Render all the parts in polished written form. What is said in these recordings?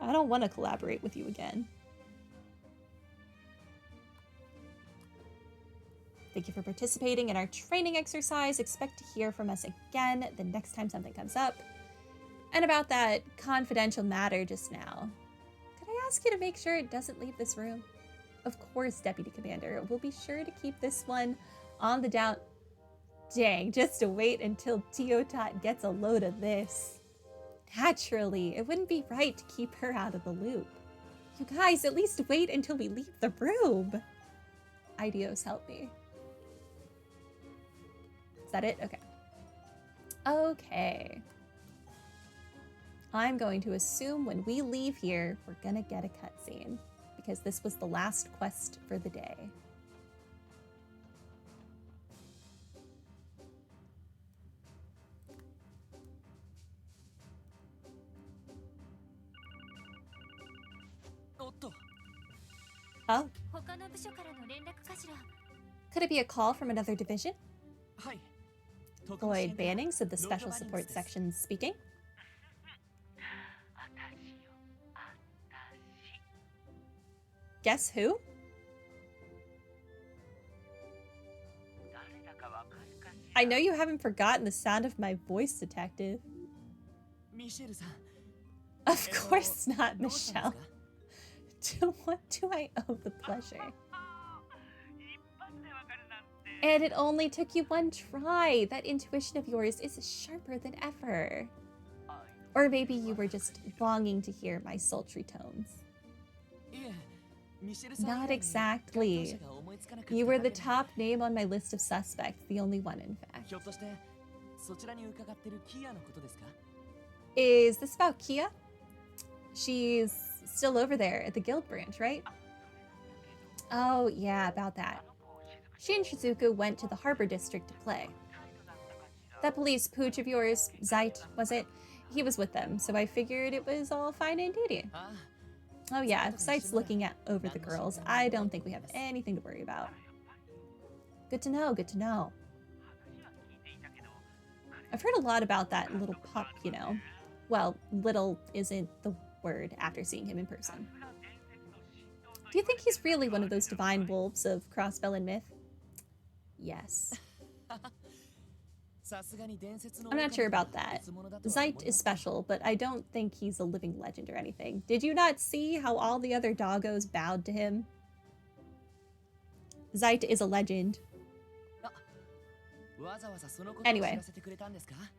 I don't want to collaborate with you again. Thank you for participating in our training exercise. Expect to hear from us again the next time something comes up. And about that confidential matter just now, could I ask you to make sure it doesn't leave this room? Of course, Deputy Commander. We'll be sure to keep this one on the down... Dang, just to wait until Teotot gets a load of this. Naturally, it wouldn't be right to keep her out of the loop. You guys, at least wait until we leave the room. Arios, help me. Is that it? Okay. Okay. I'm going to assume when we leave here, we're gonna get a cutscene, because this was the last quest for the day. Oh. Could it be a call from another division? Lloyd Bannings of the Special Support Section speaking. Guess who? I know you haven't forgotten the sound of my voice, Detective. Of course not, Michel. To what do I owe the pleasure? And it only took you one try. That intuition of yours is sharper than ever. Or maybe you were just longing to hear my sultry tones. Not exactly. You were the top name on my list of suspects, the only one in fact. Is this about Kia? She's still over there at the guild branch, right? Oh, yeah, about that. She and Shizuku went to the harbor district to play. That police pooch of yours, Zeit, was it? He was with them, so I figured it was all fine and dandy. Oh yeah, Zeit's looking over the girls. I don't think we have anything to worry about. Good to know, good to know. I've heard a lot about that little pup, you know. Well, little isn't the word after seeing him in person. Do you think he's really one of those divine wolves of Crossbell and myth? Yes. I'm not sure about that. Zeit is special, but I don't think he's a living legend or anything. Did you not see how all the other doggos bowed to him? Zeit is a legend. Anyway,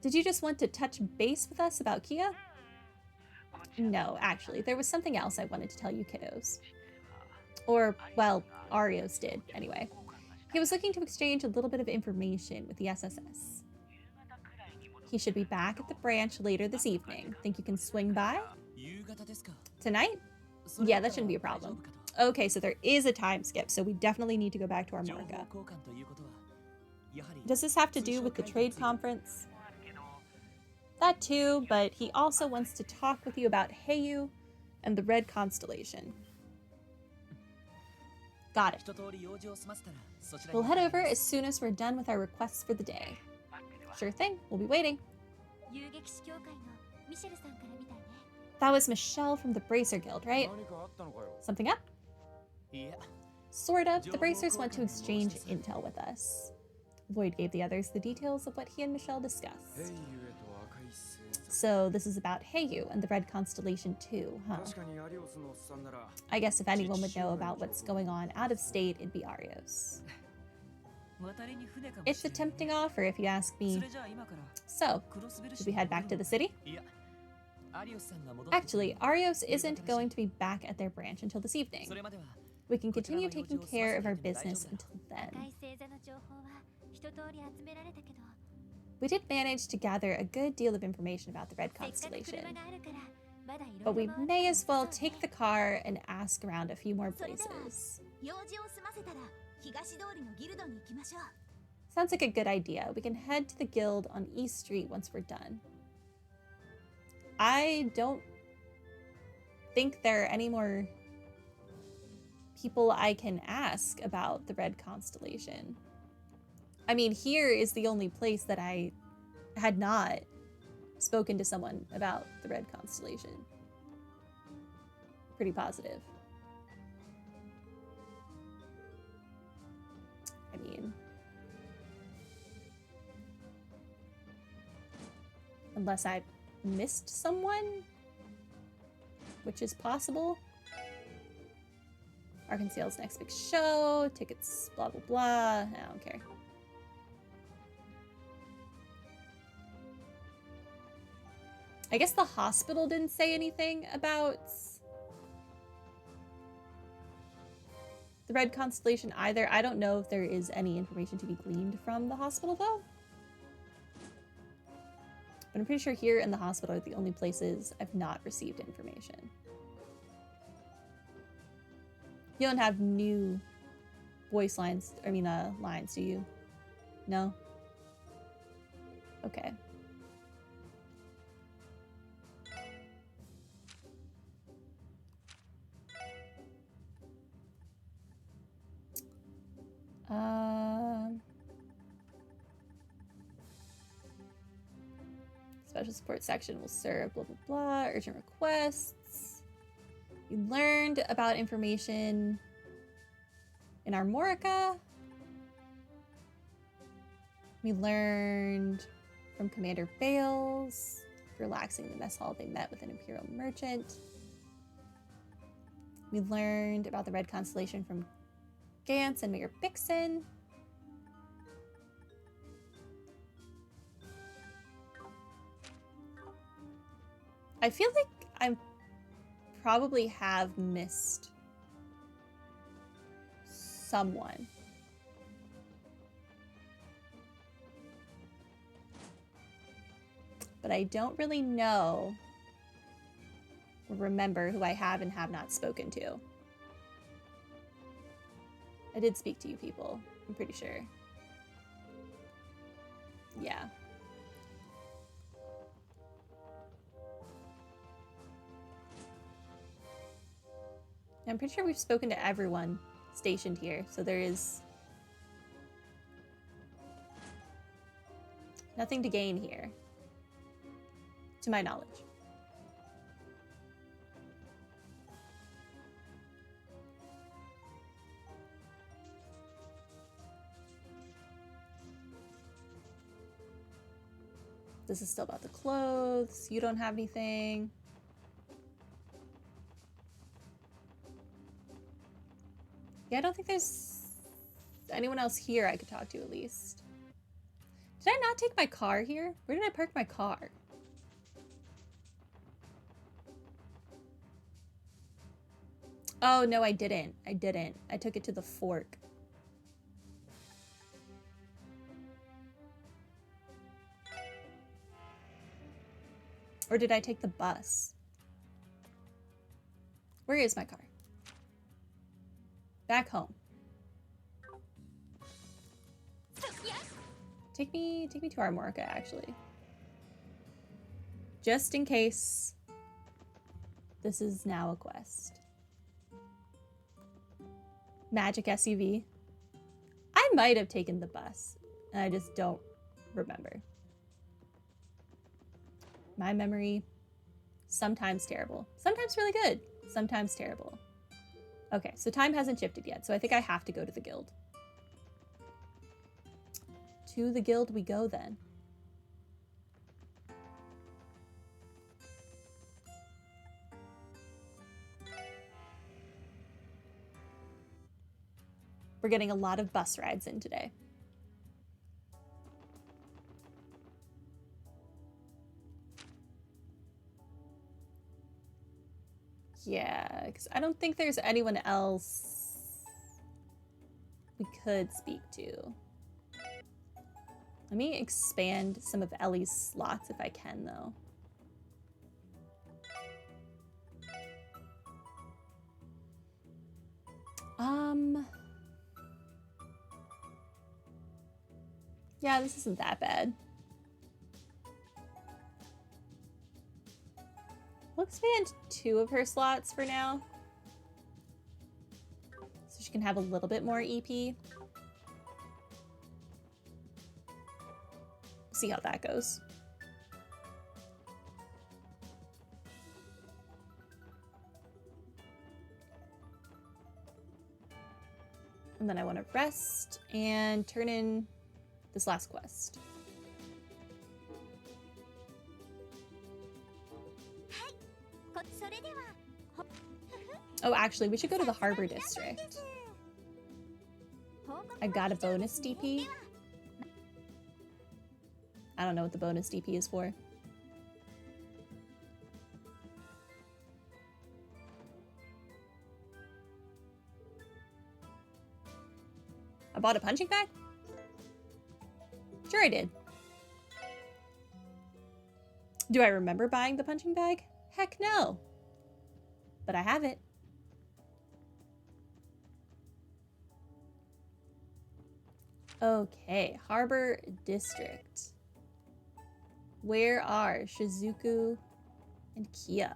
did you just want to touch base with us about Kia? No, actually, there was something else I wanted to tell you kiddos. Or, well, Arios did, anyway. He was looking to exchange a little bit of information with the SSS. He should be back at the branch later this evening. Think you can swing by? Tonight? Yeah, that shouldn't be a problem. Okay, so there is a time skip, so we definitely need to go back to our marca. Does this have to do with the trade conference? That too, but he also wants to talk with you about Heiyu and the Red Constellation. Got it. We'll head over as soon as we're done with our requests for the day. Sure thing, we'll be waiting. That was Michel from the Bracer Guild, right? Something up? Sort of. The Bracers want to exchange intel with us. Lloyd gave the others the details of what he and Michel discussed. So this is about Heiyu and the Red Constellation too, huh? I guess if anyone would know about what's going on out of state, it'd be Arios. It's a tempting offer if you ask me. So, should we head back to the city? Actually, Arios isn't going to be back at their branch until this evening. We can continue taking care of our business until then. We did manage to gather a good deal of information about the Red Constellation, but we may as well take the car and ask around a few more places. Sounds like a good idea. We can head to the guild on East Street once we're done. I don't think there are any more people I can ask about the Red Constellation. I mean, here is the only place that I had not spoken to someone about the Red Constellation. pretty positive. I mean, unless I missed someone, which is possible. Arkansas's next big show, tickets, blah, blah, blah. I don't care. I guess the hospital didn't say anything about the Red Constellation either. I don't know if there is any information to be gleaned from the hospital, though. But I'm pretty sure here in the hospital are the only places I've not received information. You don't have new voice lines, lines, do you? No? Okay. Special support section will serve blah blah blah. Urgent requests. We learned about information in Armorica. We learned from Commander Bales. Relaxing in the mess hall, they met with an Imperial merchant. We learned about the Red Constellation from Gantz and Mayor Bixen. I feel like I probably have missed someone. But I don't really know or remember who I have and have not spoken to. I did speak to you people, I'm pretty sure. Yeah. I'm pretty sure we've spoken to everyone stationed here, so there is nothing to gain here, to my knowledge. This is still about the clothes. You don't have anything. Yeah, I don't think there's anyone else here I could talk to, at least. Did I not take my car here? Where did I park my car? Oh, no, I didn't. I didn't. I took it to the fork. Or did I take the bus? Where is my car? Back home. Take me to Armorica, actually. Just in case this is now a quest. Magic SUV. I might have taken the bus, and I just don't remember. My memory, sometimes terrible. Sometimes really good. Sometimes terrible. Okay, so time hasn't shifted yet, so I think I have to go to the guild. To the guild we go, then. We're getting a lot of bus rides in today. Yeah, because I don't think there's anyone else we could speak to. Let me expand some of Ellie's slots if I can, though. Yeah, this isn't that bad. We'll expand 2 of her slots for now. So she can have a little bit more EP. See how that goes. And then I want to rest and turn in this last quest. Oh, actually, we should go to the Harbor District. I got a bonus DP. I don't know what the bonus DP is for. I bought a punching bag? Sure I did. Do I remember buying the punching bag? Heck no. But I have it. Okay, Harbor District. Where are Shizuku and Kia?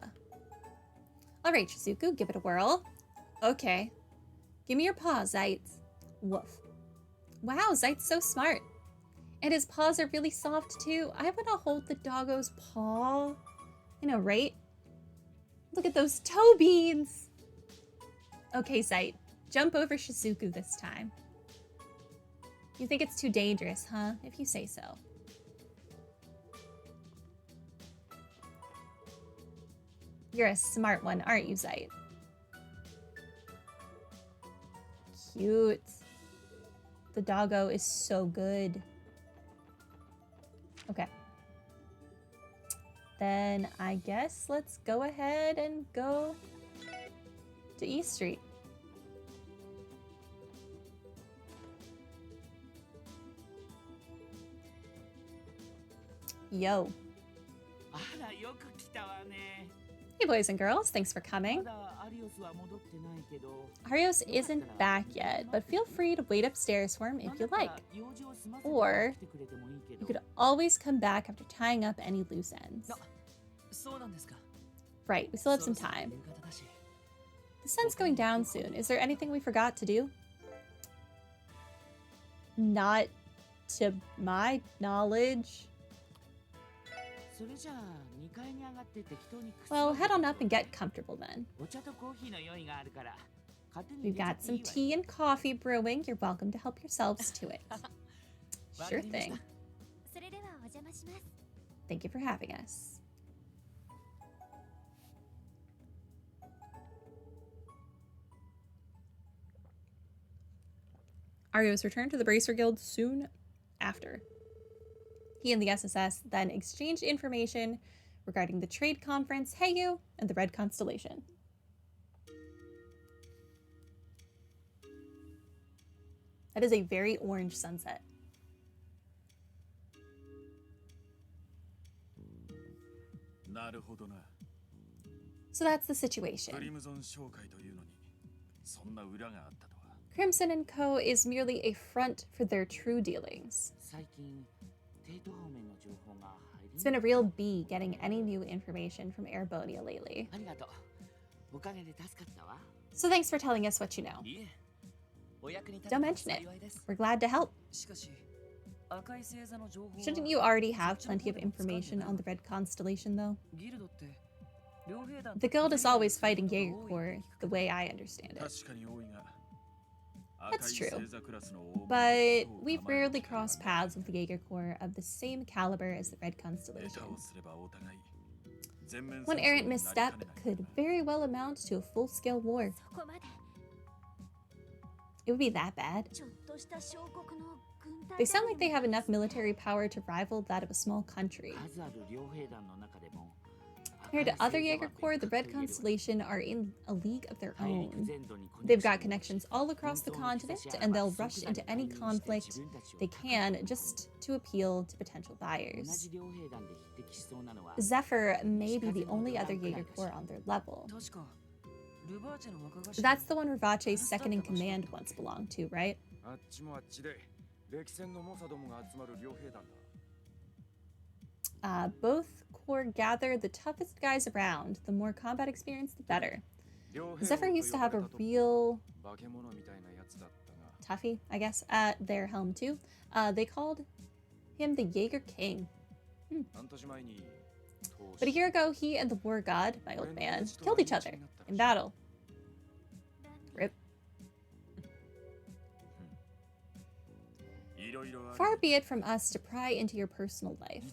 Alright, Shizuku, give it a whirl. Okay. Give me your paw, Zeitz. Woof. Wow, Zeit's so smart. And his paws are really soft too. I want to hold the doggo's paw. I know, right? Look at those toe beans. Okay, Zeit. Jump over Shizuku this time. You think it's too dangerous, huh? If you say so. You're a smart one, aren't you, Zeit? Cute. The doggo is so good. Okay. Then I guess let's go ahead and go to East Street. Yo. Hey boys and girls, thanks for coming. Arios isn't back yet, but feel free to wait upstairs for him if you like. Or you could always come back after tying up any loose ends. Right, we still have some time. The sun's going down soon. Is there anything we forgot to do? Not to my knowledge. Well, head on up and get comfortable then. We've got some tea and coffee brewing. You're welcome to help yourselves to it. Sure thing. Thank you for having us. Arios returned to the Bracer Guild soon after. He and the SSS then exchanged information regarding the trade conference, Heyu, and the Red Constellation. That is a very orange sunset. So that's the situation. Crimson & Co. is merely a front for their true dealings. It's been a real bee getting any new information from Airbonia lately. So thanks for telling us what you know. Don't mention it. We're glad to help. Shouldn't you already have plenty of information on the Red Constellation, though? The guild is always fighting Jaeger Corps, the way I understand it. That's true, but we've rarely crossed paths with the Jaeger Corps of the same caliber as the Red Constellation. One errant misstep could very well amount to a full-scale war. It would be that bad. They sound like they have enough military power to rival that of a small country. Compared to other Jaeger Corps, the Red Constellation are in a league of their own. They've got connections all across the continent, and they'll rush into any conflict they can just to appeal to potential buyers. Zephyr may be the only other Jaeger Corps on their level. That's the one Rivache's second-in-command once belonged to, right? Both corps gather the toughest guys around. The more combat experience, the better. Zephyr used to have a real toughie, I guess, at their helm too. They called him the Jaeger King. But a year ago, he and the War God, my old man, killed each other in battle. Rip. Far be it from us to pry into your personal life.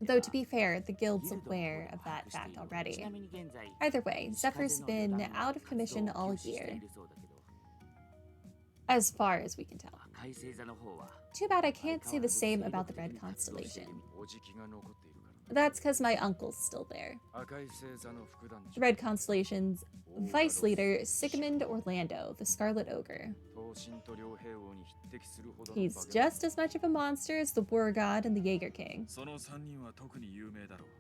Though to be fair, the guild's aware of that fact already. Either way, Zephyr's been out of commission all year. As far as we can tell. Too bad I can't say the same about the Red Constellation. That's because my uncle's still there. The Red Constellation's vice leader, Sigmund Orlando, the Scarlet Ogre. He's just as much of a monster as the War God and the Jaeger King.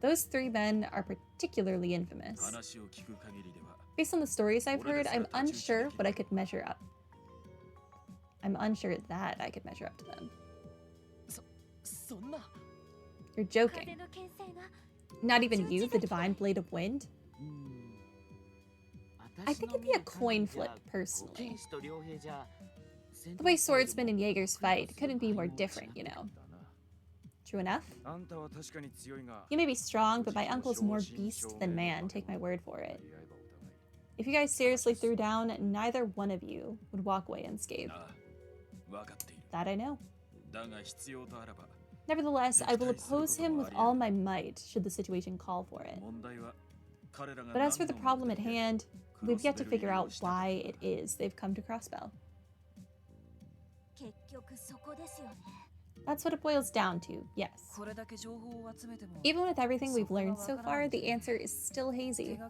Those three men are particularly infamous. Based on the stories I've heard, I'm unsure what I could measure up. I'm unsure that I could measure up to them. You're joking. Not even you, the Divine Blade of Wind? I think it'd be a coin flip, personally. The way swordsmen and Jaegers fight couldn't be more different, you know. True enough? You may be strong, but my uncle's more beast than man, take my word for it. If you guys seriously threw down, neither one of you would walk away unscathed. That I know. Nevertheless, I will oppose him with all my might, should the situation call for it. But as for the problem at hand, we've yet to figure out why it is they've come to Crossbell. That's what it boils down to, yes. Even with everything we've learned so far, the answer is still hazy.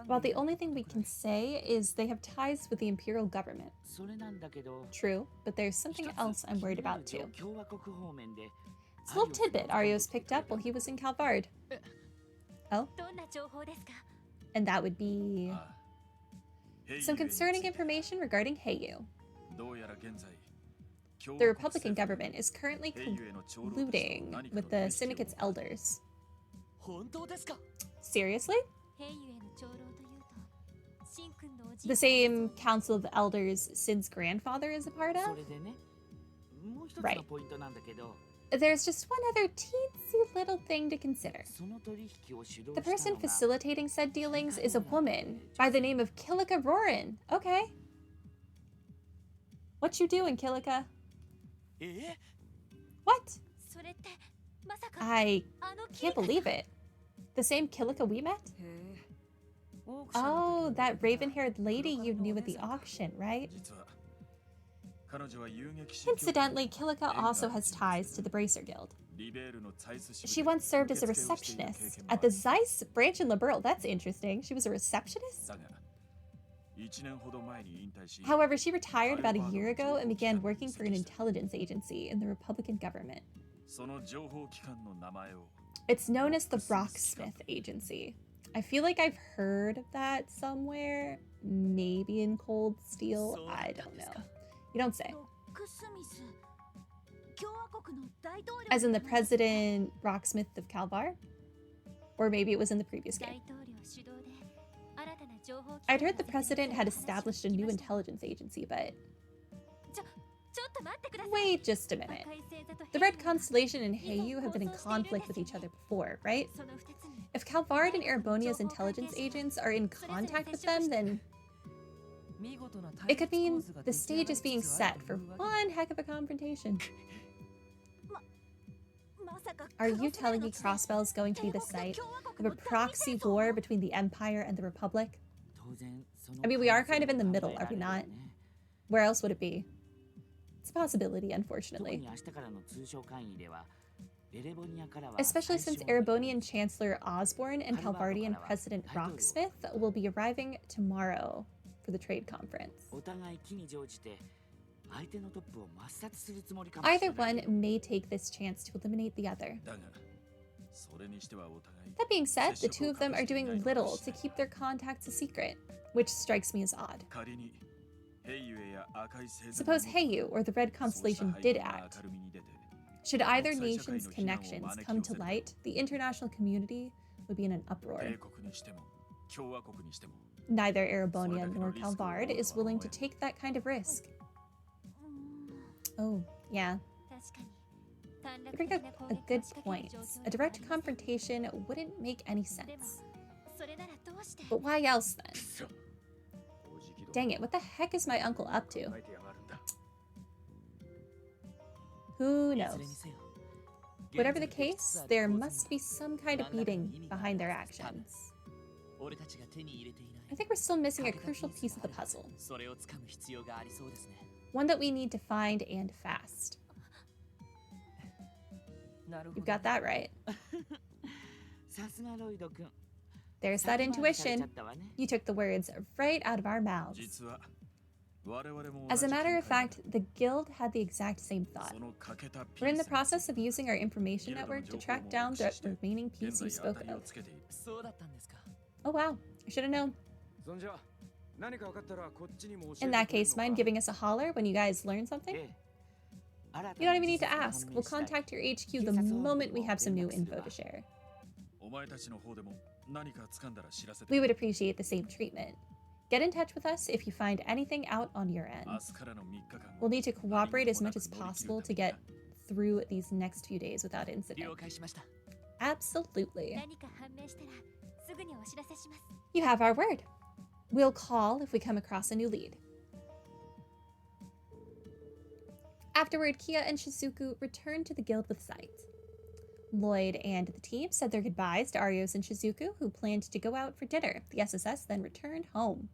While the only thing we can say is they have ties with the Imperial government. True, but there's something else I'm worried about too. It's a little tidbit Arios picked up while he was in Calvard. Oh? And that would be... some concerning information regarding Heiyu. The Republican government is currently colluding with the Syndicate's elders. Seriously? The same Council of Elders Sid's grandfather is a part of? Right. There's just one other teensy little thing to consider. The person facilitating said dealings is a woman by the name of Kilika Rorin. Okay. What you doing, Kilika? What? I can't believe it. The same Kilika we met? Oh, that raven-haired lady you knew at the auction, right? Incidentally, Kilika also has ties to the Bracer Guild. She once served as a receptionist at the Zeiss branch in Liberl. That's interesting. She was a receptionist? However, she retired about a year ago and began working for an intelligence agency in the Republican government. It's known as the Rocksmith Agency. I feel like I've heard of that somewhere. Maybe in Cold Steel. I don't know. You don't say. As in the President Rocksmith of Calvar? Or maybe it was in the previous game. I'd heard the President had established a new intelligence agency, but... Wait just a minute. The Red Constellation and Heiyu have been in conflict with each other before, right? If Calvard and Erebonia's intelligence agents are in contact with them, then... it could mean the stage is being set for one heck of a confrontation. Are you telling me Crossbell is going to be the site of a proxy war between the Empire and the Republic? I mean, we are kind of in the middle, are we not? Where else would it be? It's a possibility, unfortunately. Especially since Erebonian Chancellor Osborne and Calvardian President Rocksmith will be arriving tomorrow for the trade conference. Either one may take this chance to eliminate the other. That being said, the two of them are doing little to keep their contacts a secret, which strikes me as odd. Suppose Heiyu or the Red Constellation did act. Should either nation's connections come to light, the international community would be in an uproar. Neither Erebonia nor Calvard is willing to take that kind of risk. Oh, yeah. You bring up a good point. A direct confrontation wouldn't make any sense. But why else then? Dang it, what the heck is my uncle up to? Who knows? Whatever the case, there must be some kind of meaning behind their actions. I think we're still missing a crucial piece of the puzzle. One that we need to find and fast. You've got that right. There's that intuition. You took the words right out of our mouths. As a matter of fact, the guild had the exact same thought. We're in the process of using our information network to track down the remaining piece you spoke of. Oh wow, I should have known. In that case, mind giving us a holler when you guys learn something? You don't even need to ask. We'll contact your HQ the moment we have some new info to share. We would appreciate the same treatment. Get in touch with us if you find anything out on your end. We'll need to cooperate as much as possible to get through these next few days without incident. Absolutely. You have our word. We'll call if we come across a new lead. Afterward, Kia and Shizuku returned to the guild with sight. Lloyd and the team said their goodbyes to Arios and Shizuku, who planned to go out for dinner. The SSS then returned home.